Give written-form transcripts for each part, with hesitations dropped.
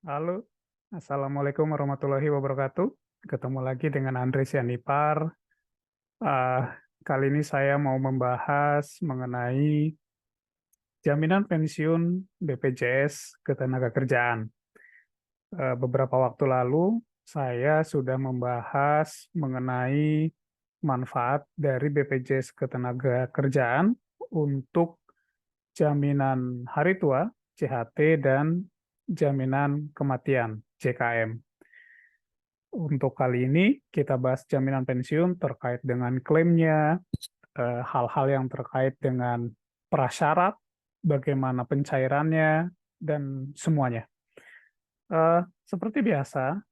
Halo, Assalamualaikum warahmatullahi wabarakatuh. Ketemu lagi dengan Andre Sianipar. Eh, Kali ini saya mau membahas mengenai jaminan pensiun BPJS Ketenagakerjaan. Beberapa waktu lalu, saya sudah membahas mengenai manfaat dari BPJS Ketenagakerjaan untuk jaminan hari tua, JHT, dan jaminan kematian, JKM. Untuk kali ini kita bahas jaminan pensiun terkait dengan klaimnya, hal-hal yang terkait dengan prasyarat, bagaimana pencairannya, dan semuanya. Seperti biasa,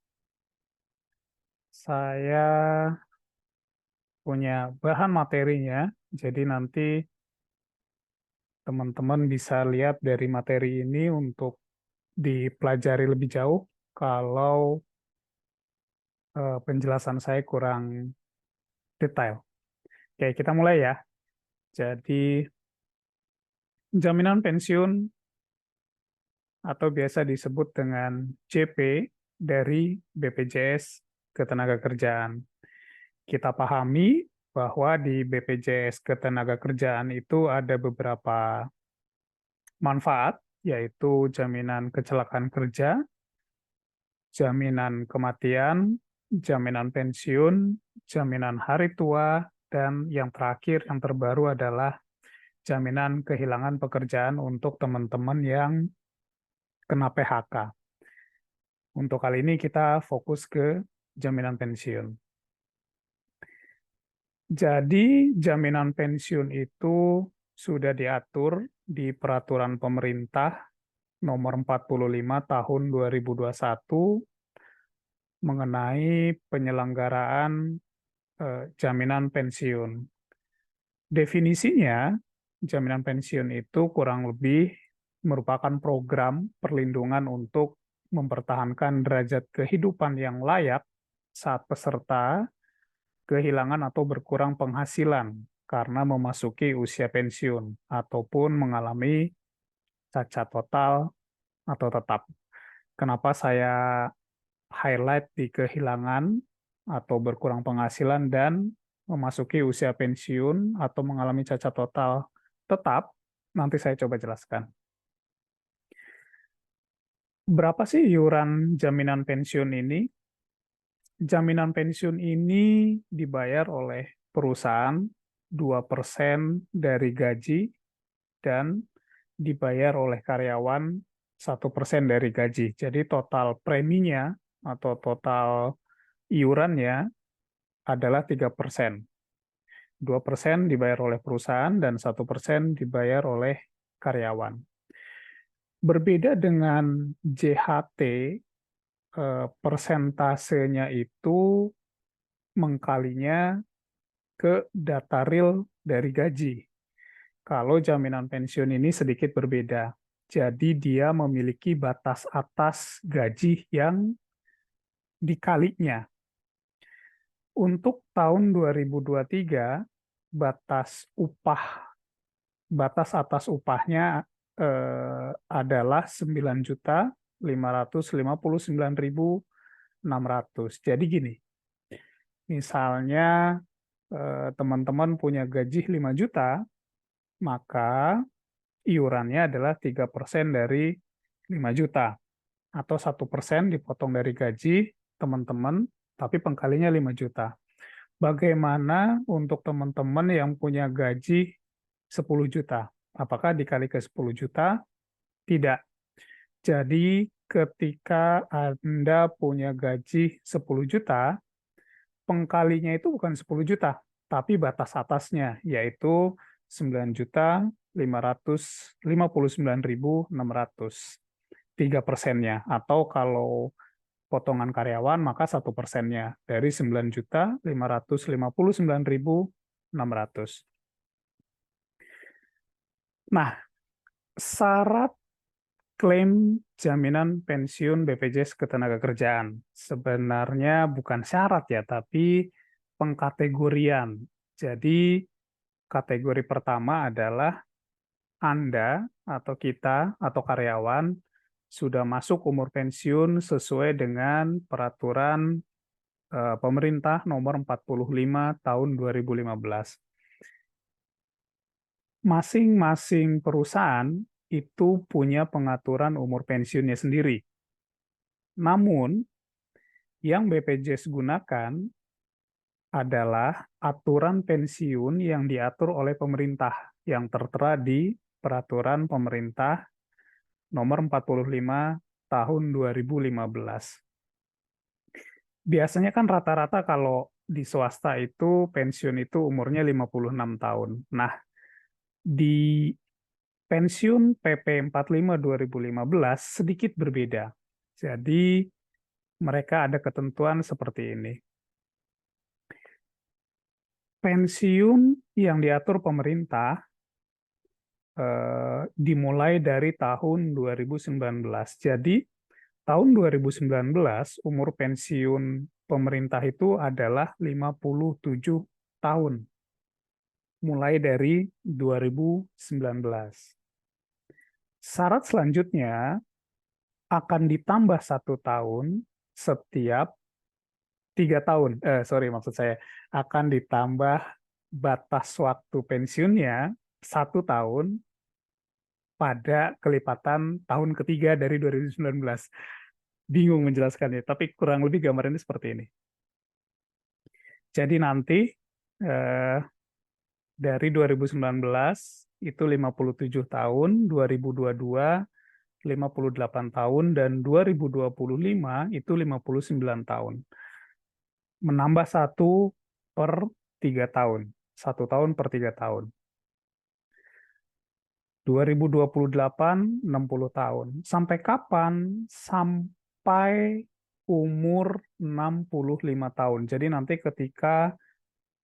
saya punya bahan materinya, jadi nanti teman-teman bisa lihat dari materi ini untuk dipelajari lebih jauh kalau penjelasan saya kurang detail. Oke, kita mulai ya. Jadi, jaminan pensiun atau biasa disebut dengan JP dari BPJS Ketenagakerjaan. Kita pahami bahwa di BPJS Ketenagakerjaan itu ada beberapa manfaat, yaitu jaminan kecelakaan kerja, jaminan kematian, jaminan pensiun, jaminan hari tua, dan yang terakhir, yang terbaru adalah jaminan kehilangan pekerjaan untuk teman-teman yang kena PHK. Untuk kali ini kita fokus ke jaminan pensiun. Jadi, jaminan pensiun itu sudah diatur di Peraturan Pemerintah Nomor 45 Tahun 2021 mengenai penyelenggaraan jaminan pensiun. Definisinya, jaminan pensiun itu kurang lebih merupakan program perlindungan untuk mempertahankan derajat kehidupan yang layak saat peserta kehilangan atau berkurang penghasilan karena memasuki usia pensiun ataupun mengalami cacat total atau tetap. Kenapa saya highlight di kehilangan atau berkurang penghasilan dan memasuki usia pensiun atau mengalami cacat total tetap? Nanti saya coba jelaskan. Berapa sih iuran jaminan pensiun ini? Jaminan pensiun ini dibayar oleh perusahaan 2% dari gaji dan dibayar oleh karyawan 1% dari gaji. Jadi total preminya atau total iurannya adalah 3%. 2% dibayar oleh perusahaan dan 1% dibayar oleh karyawan. Berbeda dengan JHT, persentasenya itu mengkalinya ke data real dari gaji. Kalau jaminan pensiun ini sedikit berbeda. Jadi dia memiliki batas atas gaji yang dikalinya. Untuk tahun 2023, batas atas upahnya adalah 9.559.600. Jadi gini, misalnya teman-teman punya gaji 5 juta, maka iurannya adalah 3% dari 5 juta. Atau 1% dipotong dari gaji teman-teman, tapi pengkalinya 5 juta. Bagaimana untuk teman-teman yang punya gaji 10 juta? Apakah dikali ke 10 juta? Tidak. Jadi ketika Anda punya gaji 10 juta, pengkalinya itu bukan 10 juta, tapi batas atasnya, yaitu 9.559.600. 3%-nya. Atau kalau potongan karyawan, maka 1%-nya dari 9.559.600. Nah, syarat klaim jaminan pensiun BPJS Ketenagakerjaan sebenarnya bukan syarat ya, tapi pengkategorian. Jadi, kategori pertama adalah Anda atau kita atau karyawan sudah masuk umur pensiun sesuai dengan peraturan pemerintah nomor 45 tahun 2015. Masing-masing perusahaan itu punya pengaturan umur pensiunnya sendiri. Namun, yang BPJS gunakan adalah aturan pensiun yang diatur oleh pemerintah yang tertera di Peraturan Pemerintah Nomor 45 Tahun 2015. Biasanya kan rata-rata kalau di swasta itu pensiun itu umurnya 56 tahun. Nah, di pensiun PP 45 2015 sedikit berbeda. Jadi, mereka ada ketentuan seperti ini. Pensiun yang diatur pemerintah dimulai dari tahun 2019. Jadi, tahun 2019 umur pensiun pemerintah itu adalah 57 tahun, mulai dari 2019. Syarat selanjutnya akan ditambah 1 tahun setiap 3 tahun. Maksud saya akan ditambah batas waktu pensiunnya 1 tahun pada kelipatan tahun ketiga dari 2019. Bingung menjelaskannya, tapi kurang lebih gambarannya seperti ini. Jadi nanti eh, dari 2019 itu 57 tahun, 2022 58 tahun, dan 2025 itu 59 tahun. Menambah 1 per 3 tahun. 1 tahun per 3 tahun. 2028, 60 tahun. Sampai kapan? Sampai umur 65 tahun. Jadi nanti ketika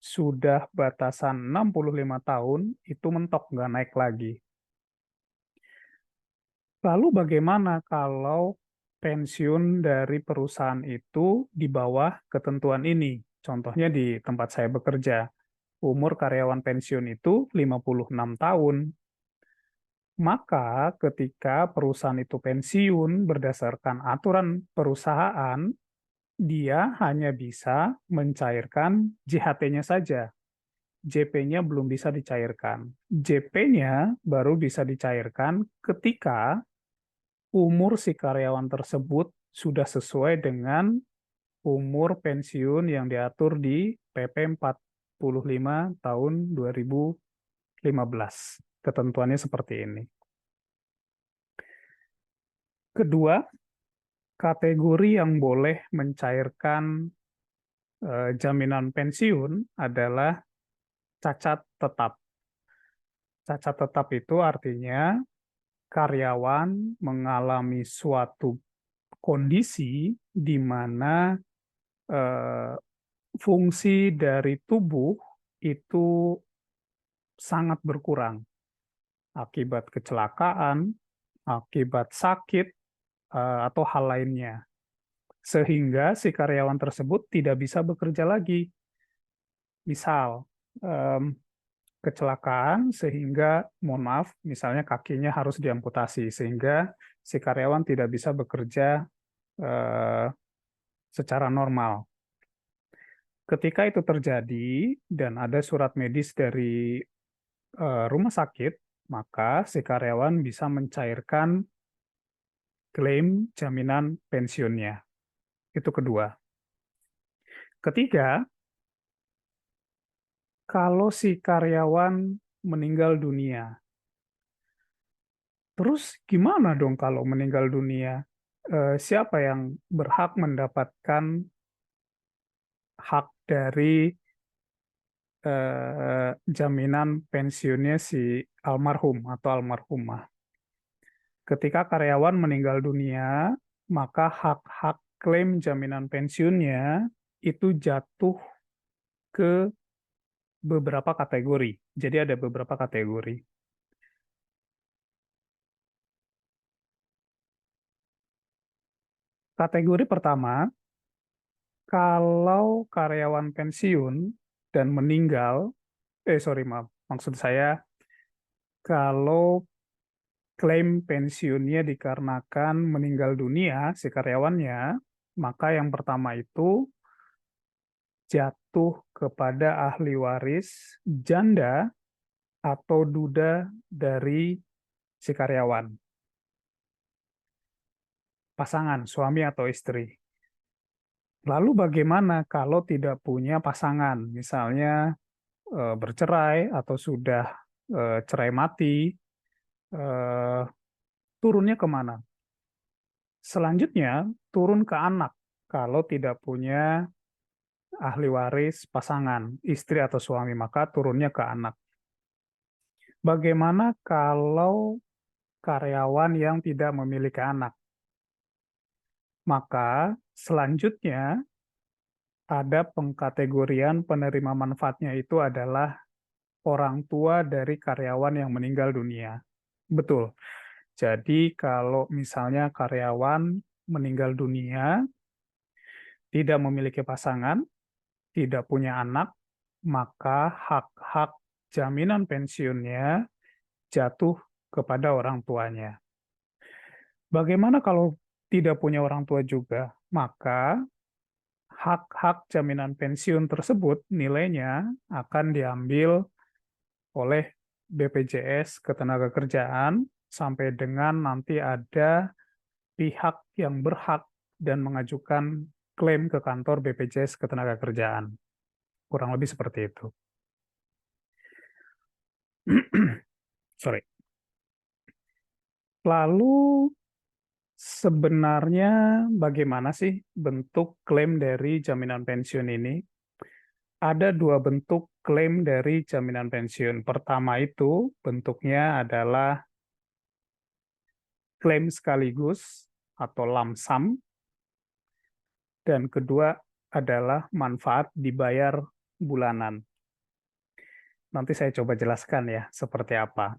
sudah batasan 65 tahun, itu mentok, nggak naik lagi. Lalu bagaimana kalau pensiun dari perusahaan itu di bawah ketentuan ini? Contohnya di tempat saya bekerja, umur karyawan pensiun itu 56 tahun. Maka ketika perusahaan itu pensiun berdasarkan aturan perusahaan, dia hanya bisa mencairkan JHT-nya saja. JP-nya belum bisa dicairkan. JP-nya baru bisa dicairkan ketika umur si karyawan tersebut sudah sesuai dengan umur pensiun yang diatur di PP 45 tahun 2015. Ketentuannya seperti ini. Kedua, kategori yang boleh mencairkan jaminan pensiun adalah cacat tetap. Cacat tetap itu artinya karyawan mengalami suatu kondisi di mana eh, fungsi dari tubuh itu sangat berkurang akibat kecelakaan, akibat sakit, atau hal lainnya. Sehingga si karyawan tersebut tidak bisa bekerja lagi. Misal, kecelakaan sehingga, mohon maaf, misalnya kakinya harus diamputasi, sehingga si karyawan tidak bisa bekerja eh, secara normal. Ketika itu terjadi dan ada surat medis dari rumah sakit, maka si karyawan bisa mencairkan klaim jaminan pensiunnya. Itu kedua. Ketiga, kalau si karyawan meninggal dunia, terus gimana dong kalau meninggal dunia? Siapa yang berhak mendapatkan hak dari jaminan pensiunnya si almarhum atau almarhumah? Ketika karyawan meninggal dunia, maka hak-hak klaim jaminan pensiunnya itu jatuh ke beberapa kategori. Jadi ada beberapa kategori. Kategori pertama, kalau karyawan pensiun dan meninggal, maksud saya kalau klaim pensiunnya dikarenakan meninggal dunia si karyawannya, maka yang pertama itu jatuh kepada ahli waris janda atau duda dari si karyawan, pasangan, suami atau istri. Lalu bagaimana kalau tidak punya pasangan, misalnya bercerai atau sudah cerai mati, eh, turunnya kemana? Selanjutnya, turun ke anak kalau tidak punya ahli waris pasangan, istri atau suami, maka turunnya ke anak. Bagaimana kalau karyawan yang tidak memiliki anak? Maka selanjutnya ada pengkategorian penerima manfaatnya itu adalah orang tua dari karyawan yang meninggal dunia. Betul. Jadi kalau misalnya karyawan meninggal dunia, tidak memiliki pasangan, tidak punya anak, maka hak-hak jaminan pensiunnya jatuh kepada orang tuanya. Bagaimana kalau tidak punya orang tua juga? Maka hak-hak jaminan pensiun tersebut nilainya akan diambil oleh BPJS Ketenagakerjaan sampai dengan nanti ada pihak yang berhak dan mengajukan klaim ke kantor BPJS Ketenagakerjaan. Kurang lebih seperti itu. Sorry. Lalu sebenarnya bagaimana sih bentuk klaim dari jaminan pensiun ini? Ada dua bentuk klaim dari jaminan pensiun. Pertama itu bentuknya adalah klaim sekaligus atau lump sum, dan kedua adalah manfaat dibayar bulanan. Nanti saya coba jelaskan ya seperti apa.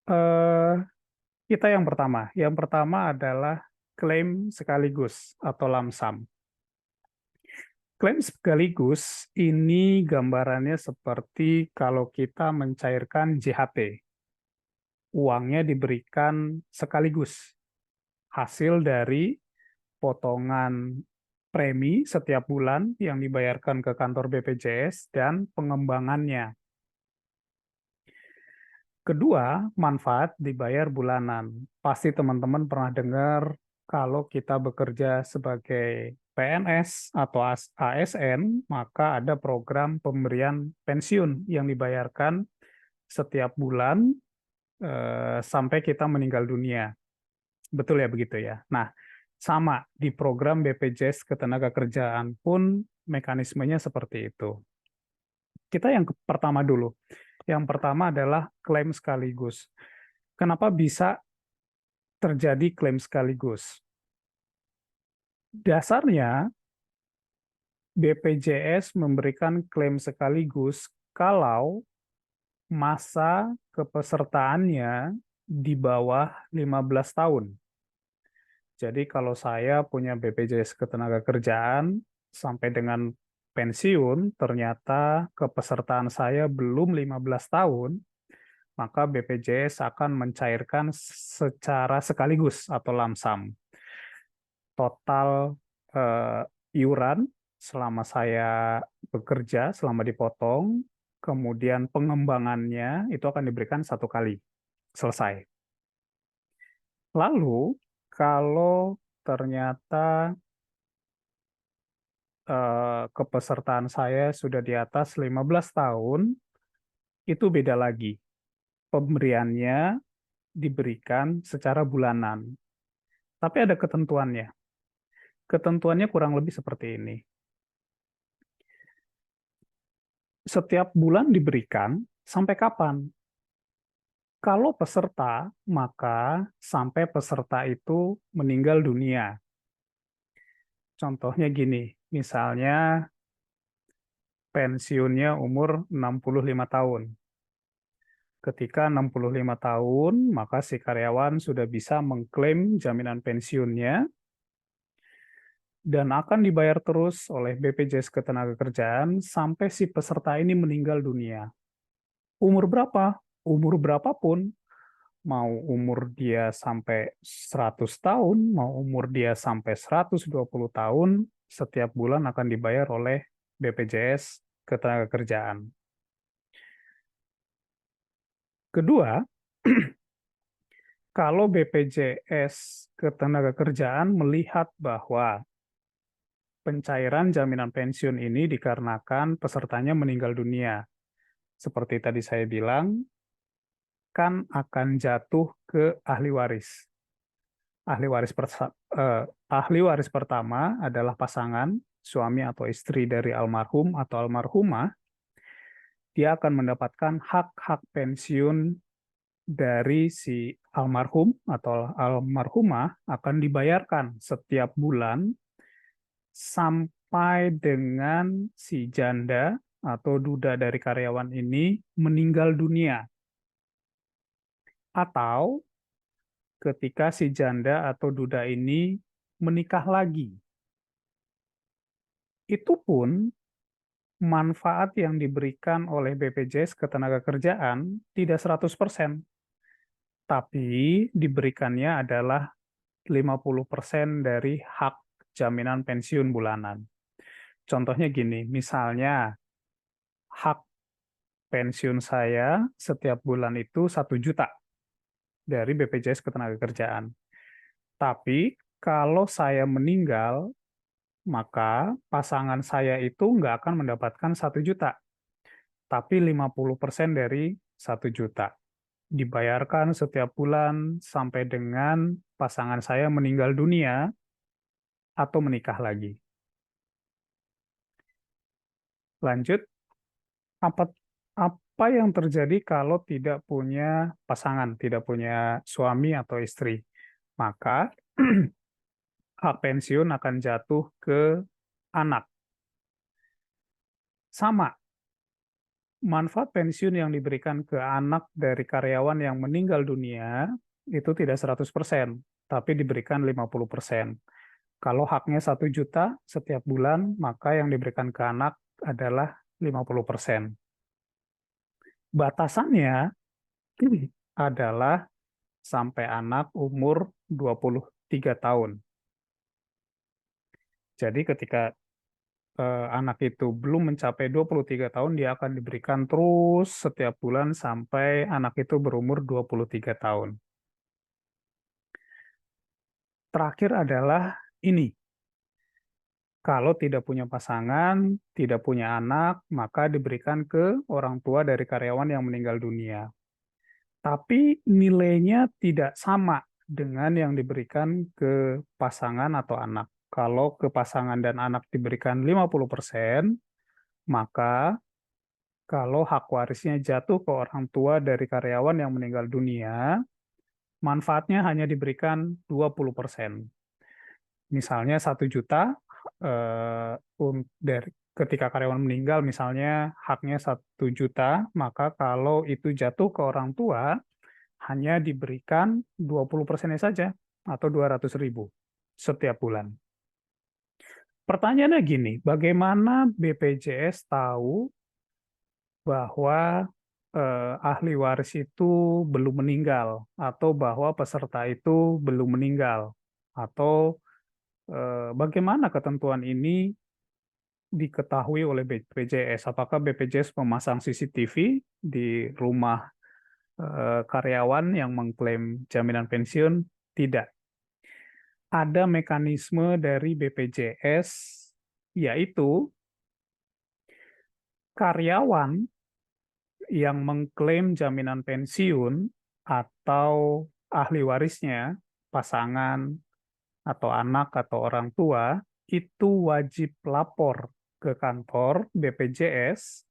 Eh, kita yang pertama. Yang pertama adalah klaim sekaligus atau lump sum. Klaim sekaligus ini gambarannya seperti kalau kita mencairkan JHT. Uangnya diberikan sekaligus. Hasil dari potongan premi setiap bulan yang dibayarkan ke kantor BPJS dan pengembangannya. Kedua, manfaat dibayar bulanan. Pasti teman-teman pernah dengar kalau kita bekerja sebagai PNS atau ASN, maka ada program pemberian pensiun yang dibayarkan setiap bulan sampai kita meninggal dunia. Betul ya begitu ya. Nah, sama di program BPJS Ketenagakerjaan pun mekanismenya seperti itu. Kita yang pertama dulu. Yang pertama adalah klaim sekaligus. Kenapa bisa terjadi klaim sekaligus? Dasarnya BPJS memberikan klaim sekaligus kalau masa kepesertaannya di bawah 15 tahun. Jadi kalau saya punya BPJS Ketenagakerjaan sampai dengan pensiun, ternyata kepesertaan saya belum 15 tahun, maka BPJS akan mencairkan secara sekaligus atau lamsam. Total eh, iuran selama saya bekerja, selama dipotong, kemudian pengembangannya itu akan diberikan satu kali, selesai. Lalu, kalau ternyata kepesertaan saya sudah di atas 15 tahun, itu beda lagi. Pemberiannya diberikan secara bulanan. Tapi ada ketentuannya. Ketentuannya kurang lebih seperti ini. Setiap bulan diberikan, sampai kapan? Kalau peserta, maka sampai peserta itu meninggal dunia. Contohnya gini, misalnya pensiunnya umur 65 tahun. Ketika 65 tahun, maka si karyawan sudah bisa mengklaim jaminan pensiunnya dan akan dibayar terus oleh BPJS Ketenagakerjaan sampai si peserta ini meninggal dunia. Umur berapa? Umur berapapun, mau umur dia sampai 100 tahun, mau umur dia sampai 120 tahun, setiap bulan akan dibayar oleh BPJS Ketenagakerjaan. Kedua, kalau BPJS Ketenagakerjaan melihat bahwa pencairan jaminan pensiun ini dikarenakan pesertanya meninggal dunia, seperti tadi saya bilang, kan akan jatuh ke ahli waris. Ahli waris pertama adalah pasangan, suami atau istri dari almarhum atau almarhumah. Dia akan mendapatkan hak-hak pensiun dari si almarhum atau almarhumah akan dibayarkan setiap bulan sampai dengan si janda atau duda dari karyawan ini meninggal dunia. Atau ketika si janda atau duda ini menikah lagi. Itu pun manfaat yang diberikan oleh BPJS Ketenagakerjaan tidak 100%, tapi diberikannya adalah 50% dari hak jaminan pensiun bulanan. Contohnya gini, misalnya hak pensiun saya setiap bulan itu 1 juta dari BPJS Ketenagakerjaan. Tapi kalau saya meninggal, maka pasangan saya itu nggak akan mendapatkan 1 juta, tapi 50% dari 1 juta. Dibayarkan setiap bulan sampai dengan pasangan saya meninggal dunia atau menikah lagi. Lanjut, apa apa yang terjadi kalau tidak punya pasangan, tidak punya suami atau istri? Maka hak pensiun akan jatuh ke anak. Sama, manfaat pensiun yang diberikan ke anak dari karyawan yang meninggal dunia itu tidak 100%, tapi diberikan 50%. Kalau haknya 1 juta setiap bulan, maka yang diberikan ke anak adalah 50%. Batasannya adalah sampai anak umur 23 tahun. Jadi ketika anak itu belum mencapai 23 tahun, dia akan diberikan terus setiap bulan sampai anak itu berumur 23 tahun. Terakhir adalah ini. Kalau tidak punya pasangan, tidak punya anak, maka diberikan ke orang tua dari karyawan yang meninggal dunia. Tapi nilainya tidak sama dengan yang diberikan ke pasangan atau anak. Kalau ke pasangan dan anak diberikan 50%, maka kalau hak warisnya jatuh ke orang tua dari karyawan yang meninggal dunia, manfaatnya hanya diberikan 20%. Misalnya 1 juta, dari ketika karyawan meninggal, misalnya haknya 1 juta, maka kalau itu jatuh ke orang tua, hanya diberikan 20%-nya saja, atau 200.000 setiap bulan. Pertanyaannya gini, bagaimana BPJS tahu bahwa ahli waris itu belum meninggal, atau bahwa peserta itu belum meninggal, atau bagaimana ketentuan ini diketahui oleh BPJS? Apakah BPJS memasang CCTV di rumah karyawan yang mengklaim jaminan pensiun? Tidak. Ada mekanisme dari BPJS, yaitu karyawan yang mengklaim jaminan pensiun atau ahli warisnya, pasangan atau anak atau orang tua, itu wajib lapor ke kantor BPJS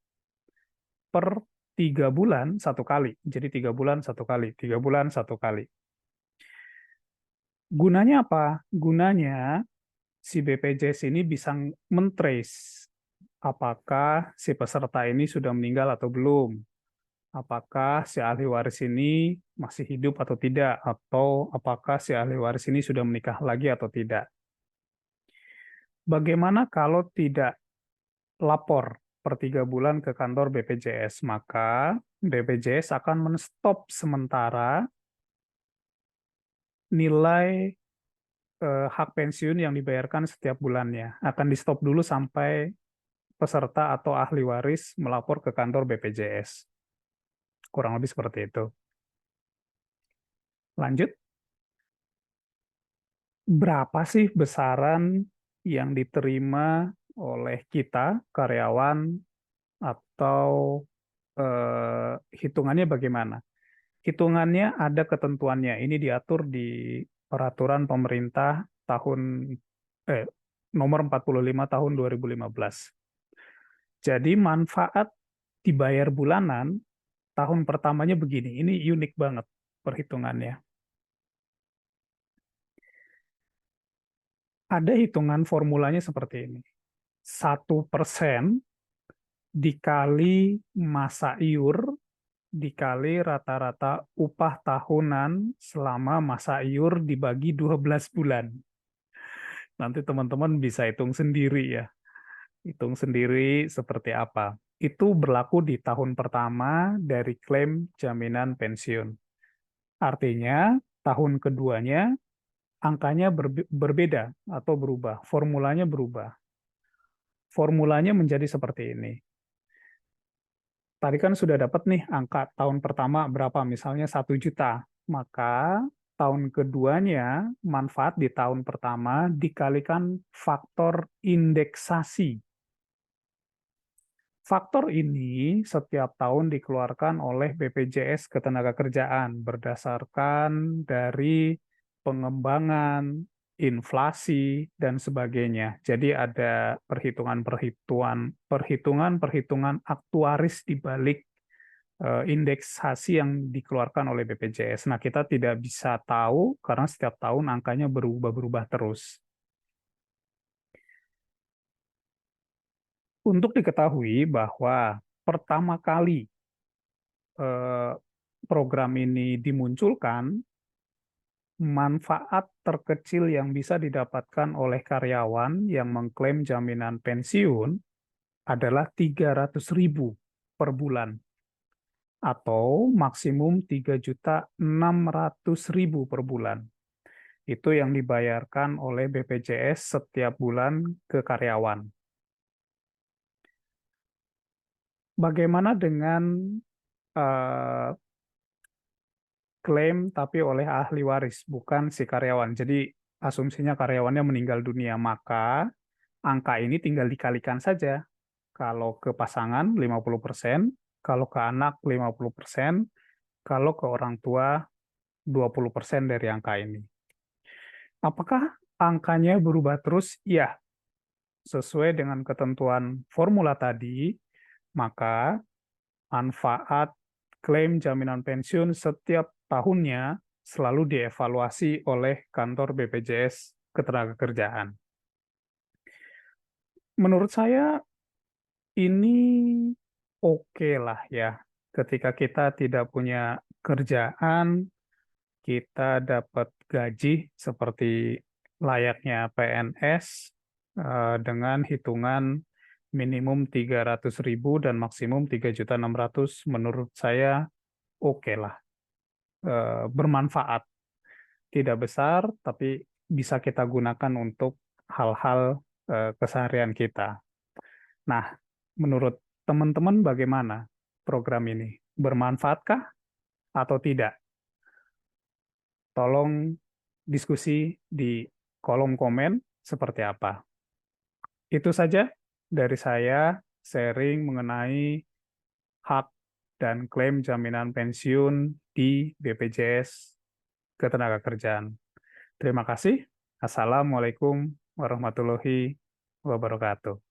per 3 bulan 1 kali. Jadi 3 bulan 1 kali, 3 bulan 1 kali. Gunanya apa? Gunanya si BPJS ini bisa mentrace apakah si peserta ini sudah meninggal atau belum. Apakah si ahli waris ini masih hidup atau tidak, atau apakah si ahli waris ini sudah menikah lagi atau tidak. Bagaimana kalau tidak lapor per 3 bulan ke kantor BPJS? Maka BPJS akan menstop sementara nilai hak pensiun yang dibayarkan setiap bulannya. Akan di stop dulu sampai peserta atau ahli waris melapor ke kantor BPJS. Kurang lebih seperti itu. Lanjut, berapa sih besaran yang diterima oleh kita, karyawan, atau hitungannya bagaimana? Hitungannya ada ketentuannya. Ini diatur di peraturan pemerintah eh, nomor 45 tahun 2015. Jadi manfaat dibayar bulanan tahun pertamanya begini. Ini unik banget perhitungannya. Ada hitungan formulanya seperti ini. 1% dikali masa iur dikali rata-rata upah tahunan selama masa iur dibagi 12 bulan. Nanti teman-teman bisa hitung sendiri ya. Hitung sendiri seperti apa. Itu berlaku di tahun pertama dari klaim jaminan pensiun. Artinya, tahun keduanya angkanya berbeda atau berubah. Formulanya berubah. Formulanya menjadi seperti ini. Tadi kan sudah dapat nih angka tahun pertama berapa, misalnya 1 juta. Maka tahun keduanya manfaat di tahun pertama dikalikan faktor indeksasi. Faktor ini setiap tahun dikeluarkan oleh BPJS Ketenagakerjaan berdasarkan dari pengembangan, inflasi, dan sebagainya. Jadi ada perhitungan-perhitungan aktuaris di balik indeksasi yang dikeluarkan oleh BPJS. Nah, kita tidak bisa tahu karena setiap tahun angkanya berubah-berubah terus. Untuk diketahui bahwa pertama kali eh, program ini dimunculkan, manfaat terkecil yang bisa didapatkan oleh karyawan yang mengklaim jaminan pensiun adalah 300.000 per bulan atau maksimum 3.600.000 per bulan. Itu yang dibayarkan oleh BPJS setiap bulan ke karyawan. Bagaimana dengan eh, klaim tapi oleh ahli waris, bukan si karyawan. Jadi asumsinya karyawannya meninggal dunia, maka angka ini tinggal dikalikan saja. Kalau ke pasangan 50%, kalau ke anak 50%, kalau ke orang tua 20% dari angka ini. Apakah angkanya berubah terus? Ya, sesuai dengan ketentuan formula tadi, maka manfaat klaim jaminan pensiun setiap tahunnya selalu dievaluasi oleh kantor BPJS Ketenagakerjaan. Menurut saya ini oke lah ya. Ketika kita tidak punya kerjaan, kita dapat gaji seperti layaknya PNS dengan hitungan minimum 300.000 dan maksimum 3.600.000, menurut saya oke lah. Bermanfaat. Tidak besar, tapi bisa kita gunakan untuk hal-hal keseharian kita. Nah, menurut teman-teman bagaimana program ini? Bermanfaatkah atau tidak? Tolong diskusi di kolom komen seperti apa. Itu saja dari saya sharing mengenai hak dan klaim jaminan pensiun di BPJS Ketenagakerjaan. Terima kasih. Assalamualaikum warahmatullahi wabarakatuh.